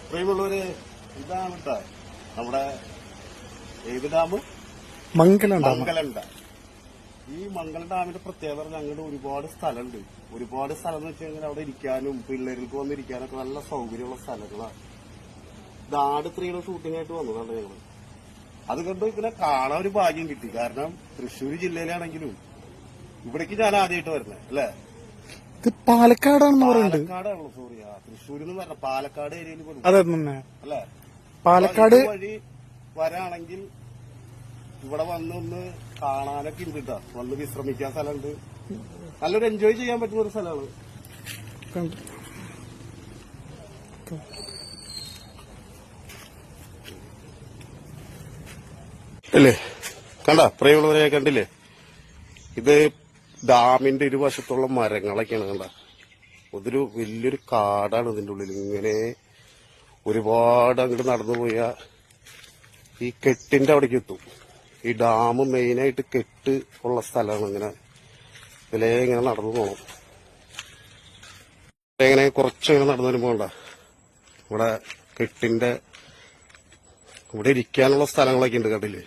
പ്രിയമുള്ളവര്, ഇതാണ് കേട്ടോ നമ്മുടെ ഏത് ഡാം? മംഗലം ഡാം. ഈ മംഗലം ഡാമിന്റെ പ്രത്യേകത ഞങ്ങളുടെ ഒരുപാട് സ്ഥലമുണ്ട്. ഒരുപാട് സ്ഥലം എന്ന് വെച്ച് കഴിഞ്ഞാൽ അവിടെ ഇരിക്കാനും പിള്ളേർക്ക് വന്നിരിക്കാനൊക്കെ നല്ല സൗകര്യമുള്ള സ്ഥലങ്ങളാണ്. നാട് സ്ത്രീയുടെ ഷൂട്ടിംഗ് ആയിട്ട് വന്നതാണ് ഞങ്ങള്. അത് കണ്ട് ഇങ്ങനെ കാണാൻ ഒരു ഭാഗ്യം കിട്ടി. കാരണം തൃശ്ശൂർ ജില്ലയിലാണെങ്കിലും ഇവിടേക്ക് ഞാൻ ആദ്യമായിട്ട് വരുന്നത് അല്ലേ. ഇത് പാലക്കാടാണെന്ന് പറയുന്നത്. പാലക്കാടാണല്ലോ, സോറി, തൃശ്ശൂർ എന്ന് പറഞ്ഞ പാലക്കാട് ഏരിയയിൽ പെടും അല്ലേ. പാലക്കാട് വഴി വരാണെങ്കിൽ ഇവിടെ വന്നൊന്ന് കാണാനൊക്കെ ഉണ്ട് കേട്ടോ. വന്ന് വിശ്രമിക്കാൻ സ്ഥലമുണ്ട്. നല്ലൊരു എൻജോയ് ചെയ്യാൻ പറ്റുന്ന ഒരു സ്ഥലമാണ്. അല്ലേ, കണ്ട പ്രിയമുള്ളവരെ, കണ്ടില്ലേ? ഇത് ഡാമിന്റെ ഇരുവശത്തുള്ള മരങ്ങളൊക്കെയാണ്. കണ്ട, അതൊരു വലിയൊരു കാടാണ്. ഇതിന്റെ ഉള്ളിൽ ഇങ്ങനെ ഒരുപാട് അങ്ങോട്ട് നടന്നു പോയ ഈ കെട്ടിന്റെ അവിടേക്ക് എത്തും. ഈ ഡാം മെയിനായിട്ട് കെട്ട് ഉള്ള സ്ഥലമാണ്. ഇങ്ങനെ ഇതിലേ ഇങ്ങനെ നടന്നു പോകണം. ഇങ്ങനെ കുറച്ചിങ്ങനെ നടന്നു വരുമ്പോ ഇവിടെ കെട്ടിന്റെ ഇവിടെ ഇരിക്കാനുള്ള സ്ഥലങ്ങളൊക്കെ ഉണ്ട്. കണ്ടില്ലേ?